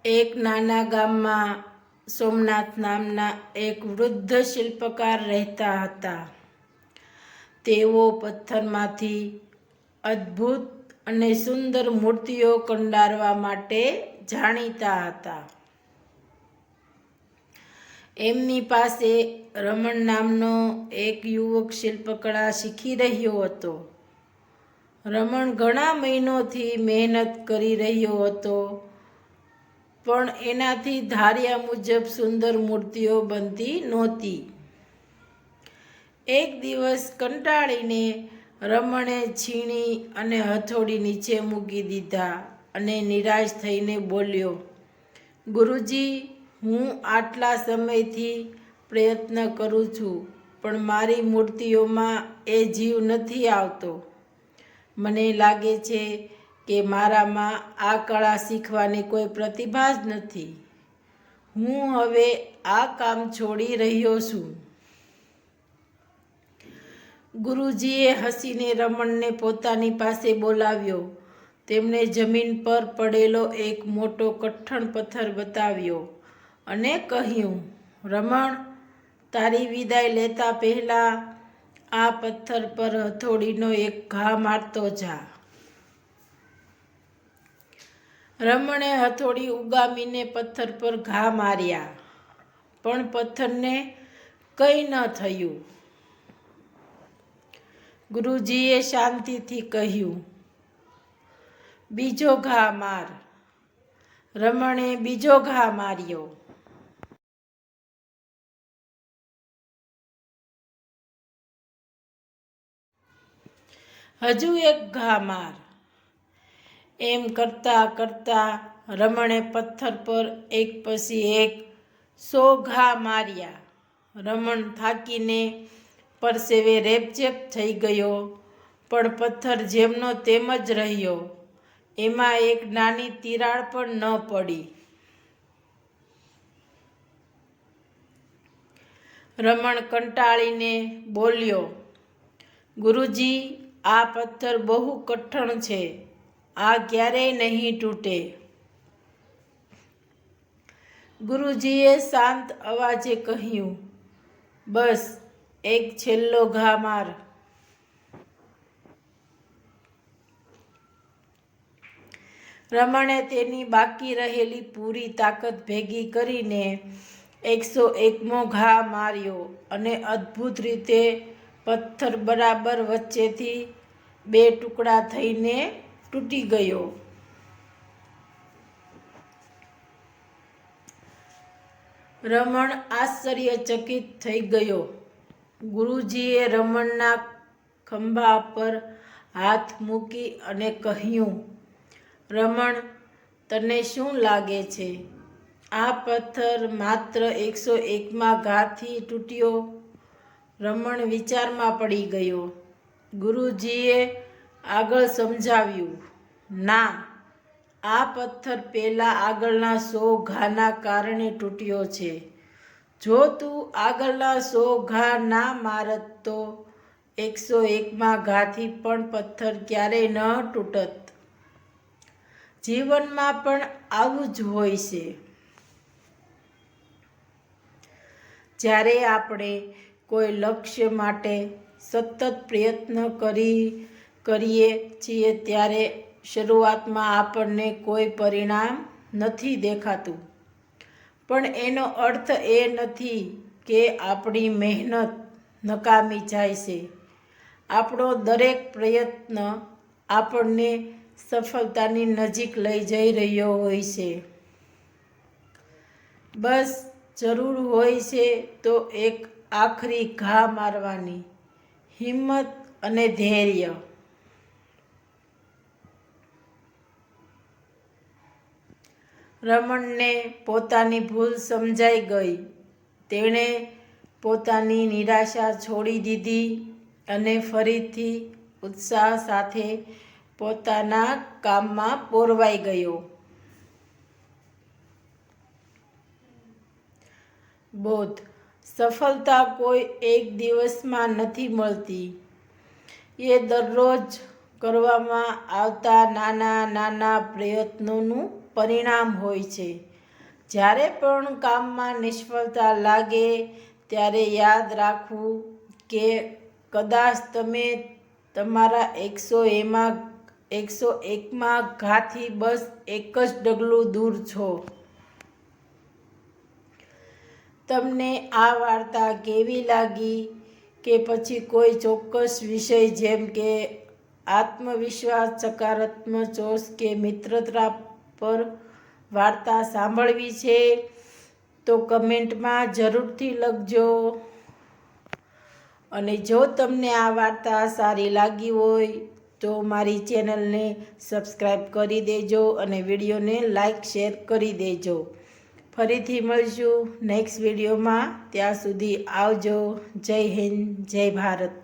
એક નાના ગામમાં સોમનાથ નામના એક વૃદ્ધ શિલ્પકાર રહેતા હતા. તેઓ પથ્થરમાંથી અદ્ભુત અને સુંદર મૂર્તિઓ કંડારવા માટે જાણીતા હતા. એમની પાસે રમણ નામનો એક યુવક શિલ્પકળા શીખી રહ્યો હતો. રમણ ઘણા મહિનોથી મહેનત કરી રહ્યો હતો, પણ એનાથી ધાર્યા મુજબ સુંદર મૂર્તિઓ બનતી નહોતી. એક દિવસ કંટાળીને રમણે છીણી અને હથોડી નીચે મૂકી દીધા અને નિરાશ થઈને બોલ્યો, ગુરુજી, હું આટલા સમયથી પ્રયત્ન કરું છું, પણ મારી મૂર્તિઓમાં એ જીવ નથી આવતો. મને લાગે છે કે મારામાં આ કળા શીખવાની કોઈ પ્રતિભા જ નથી. હું હવે આ કામ છોડી રહ્યો છું. ગુરુજીએ હસીને રમણને પોતાની પાસે બોલાવ્યો. તેમણે જમીન પર પડેલો એક મોટો કઠણ પથ્થર બતાવ્યો અને કહ્યું, રમણ, તારી વિદાય લેતા પહેલા આ પથ્થર પર હથોડીનો એક ઘા મારતો જા. રમણે હથોડી ઉગામીને પથ્થર પર ઘા માર્યા, પણ પથ્થરને કંઈ ન થયું. ગુરુજીએ શાંતિથી કહ્યું, બીજો ઘા માર. રમણે બીજો ઘા માર્યો. હજુ એક ઘા માર. એમ કરતા કરતા રમણે પથ્થર પર એક પછી એક 100 ઘા માર્યા. રમણ થાકીને પરસેવે રેબઝેબ થઈ ગયો, પણ પથ્થર જેમનો તેમ જ રહ્યો. એમાં એક નાની તિરાડ પણ ન પડી. રમણ કંટાળીને બોલ્યો, ગુરુજી, આ પથ્થર બહુ કઠણ છે. આ ક્યારેય નહીં તૂટે. ગુરુજીએ શાંત અવાજે કહ્યું, બસ એક છેલ્લો ઘા માર. રમણે તેની બાકી રહેલી પૂરી તાકાત ભેગી કરીને 101મો ઘા માર્યો અને અદ્ભુત રીતે પથ્થર બરાબર વચ્ચેથી 2 ટુકડા થઈને તૂટી ગયો. રમણ આશ્ચર્યચકિત થઈ ગયો. ગુરુજીએ રમણના ખભા પર હાથ મૂકી અને કહ્યું, રમણ, તને શું લાગે છે, આ પથ્થર માત્ર 101મા ઘાથી તૂટ્યો? રમણ વિચારમાં પડી ગયો. ગુરુજીએ આગળ સમજાવ્યું, ના, આ પથ્થર પહેલા આગળના 100 ઘાના કારણે તૂટ્યો છે. જો તું આગળના 100 ઘા ના મારત તો 101મા ઘાથી પણ પથ્થર ક્યારેય ન તૂટત. જીવનમાં પણ આવું જ હોય છે. જ્યારે આપણે કોઈ લક્ષ્ય માટે સતત પ્રયત્ન કરીએ છીએ ત્યારે શરૂઆતમાં આપણને કોઈ પરિણામ નથી દેખાતું, પણ એનો અર્થ એ નથી કે આપણી મહેનત નકામી જાય છે. આપણો દરેક પ્રયત્ન આપણને સફળતાની નજીક લઈ જઈ રહ્યો હોય છે. બસ જરૂર હોય છે તો એક આખરી ઘા મારવાની હિંમત અને ધૈર્ય. રમણને પોતાની ભૂલ સમજાઈ ગઈ. તેણે પોતાની નિરાશા છોડી દીધી અને ફરીથી ઉત્સાહ સાથે પોતાના કામમાં પોરવાઈ ગયો. બોધ: સફળતા કોઈ એક દિવસમાં નથી મળતી. એ દરરોજ કરવામાં આવતા નાના નાના પ્રયત્નોનું પરિણામ હોય છે. જ્યારે પણ કામમાં નિષ્ફળતા લાગે ત્યારે યાદ રાખવું કે કદાચ તમે તમારા 101માં ઘાથી બસ એક જ ડગલું દૂર છો. તમને આ વાર્તા કેવી લાગી કે પછી કોઈ ચોક્કસ વિષય જેમ કે આત્મવિશ્વાસ, સકારાત્મક જોશ કે મિત્રતા પર વાર્તા સાંભળવી છે તો કમેન્ટમાં જરૂરથી લખજો. અને જો તમને આ વાર્તા સારી લાગી હોય તો મારી ચેનલને સબસ્ક્રાઈબ કરી દેજો અને વિડીયોને લાઈક શેર કરી દેજો. ફરીથી મળીશું નેક્સ્ટ વિડીયોમાં. ત્યાં સુધી આવજો. જય હિન્દ, જય ભારત.